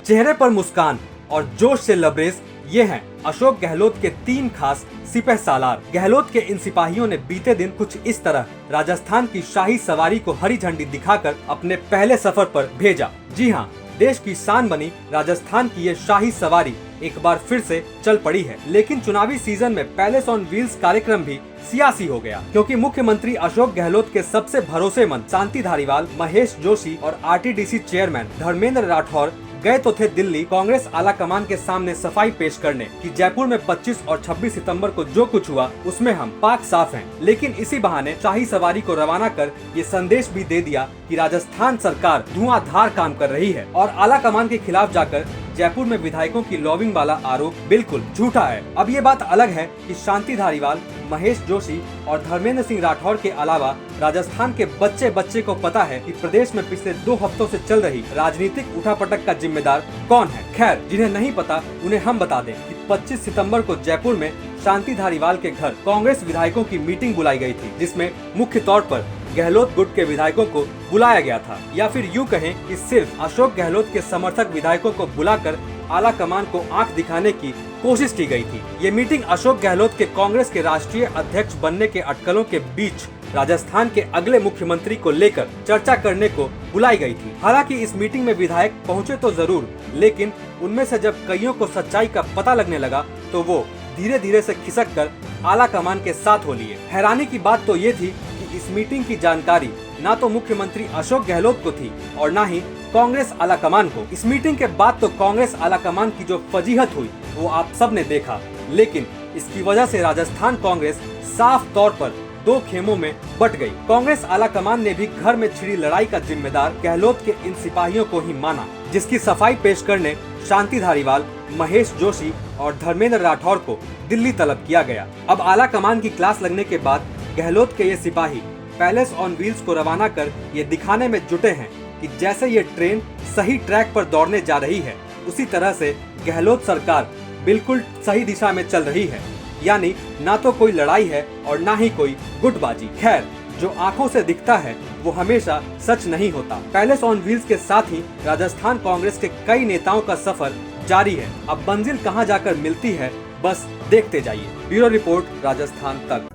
चेहरे पर मुस्कान और जोश से लबरेज ये हैं अशोक गहलोत के 3 खास सिपह सालार। गहलोत के इन सिपाहियों ने बीते दिन कुछ इस तरह राजस्थान की शाही सवारी को हरी झंडी दिखाकर अपने पहले सफर पर भेजा। जी हाँ, देश की शान बनी राजस्थान की ये शाही सवारी एक बार फिर से चल पड़ी है। लेकिन चुनावी सीजन में पैलेस ऑन व्हील्स कार्यक्रम भी सियासी हो गया, क्योंकि मुख्यमंत्री अशोक गहलोत के सबसे भरोसेमंद शांति धारीवाल, महेश जोशी और आरटीडीसी चेयरमैन धर्मेंद्र राठौर गए तो थे दिल्ली कांग्रेस आला कमान के सामने सफाई पेश करने कि जयपुर में 25 और 26 सितंबर को जो कुछ हुआ उसमें हम पाक साफ हैं। लेकिन इसी बहाने शाही सवारी को रवाना कर ये संदेश भी दे दिया कि राजस्थान सरकार धुआंधार काम कर रही है और आला कमान के खिलाफ जाकर जयपुर में विधायकों की लॉबिंग वाला आरोप बिल्कुल झूठा है। अब ये बात अलग है कि शांति धारीवाल, महेश जोशी और धर्मेंद्र सिंह राठौर के अलावा राजस्थान के बच्चे बच्चे को पता है कि प्रदेश में पिछले 2 हफ्तों से चल रही राजनीतिक उठापटक का जिम्मेदार कौन है। खैर, जिन्हें नहीं पता उन्हें हम बता दें कि 25 सितंबर को जयपुर में शांति धारीवाल के घर कांग्रेस विधायकों की मीटिंग बुलाई गई थी, जिसमें मुख्य तौर पर गहलोत गुट के विधायकों को बुलाया गया था, या फिर यूं कहें कि सिर्फ अशोक गहलोत के समर्थक विधायकों को बुलाकर आला कमान को आंख दिखाने की कोशिश की गई थी। ये मीटिंग अशोक गहलोत के कांग्रेस के राष्ट्रीय अध्यक्ष बनने के अटकलों के बीच राजस्थान के अगले मुख्यमंत्री को लेकर चर्चा करने को बुलाई गई थी। हालांकि इस मीटिंग में विधायक पहुंचे तो जरूर, लेकिन उनमें से जब कईयों को सच्चाई का पता लगने लगा तो वो धीरे धीरे से खिसक कर आला कमान के साथ हो लिए। हैरानी की बात तो ये थी कि इस मीटिंग की जानकारी ना तो मुख्यमंत्री अशोक गहलोत को थी और ना ही कांग्रेस आला कमान को। इस मीटिंग के बाद तो कांग्रेस आला कमान की जो फजीहत हुई वो आप सब ने देखा, लेकिन इसकी वजह से राजस्थान कांग्रेस साफ तौर पर 2 खेमों में बट गई। कांग्रेस आला कमान ने भी घर में छिड़ी लड़ाई का जिम्मेदार गहलोत के इन सिपाहियों को ही माना, जिसकी सफाई पेश करने शांति धारीवाल, महेश जोशी और धर्मेंद्र राठौर को दिल्ली तलब किया गया। अब आला कमान की क्लास लगने के बाद गहलोत के ये सिपाही पैलेस ऑन व्हील्स को रवाना कर ये दिखाने में जुटे हैं कि जैसे ये ट्रेन सही ट्रैक पर दौड़ने जा रही है, उसी तरह से गहलोत सरकार बिल्कुल सही दिशा में चल रही है। यानी ना तो कोई लड़ाई है और ना ही कोई गुटबाजी। खैर, जो आंखों से दिखता है वो हमेशा सच नहीं होता। पैलेस ऑन व्हील्स के साथ ही राजस्थान कांग्रेस के कई नेताओं का सफर जारी है। अब मंजिल कहां जाकर मिलती है, बस देखते जाइए। ब्यूरो रिपोर्ट, राजस्थान तक।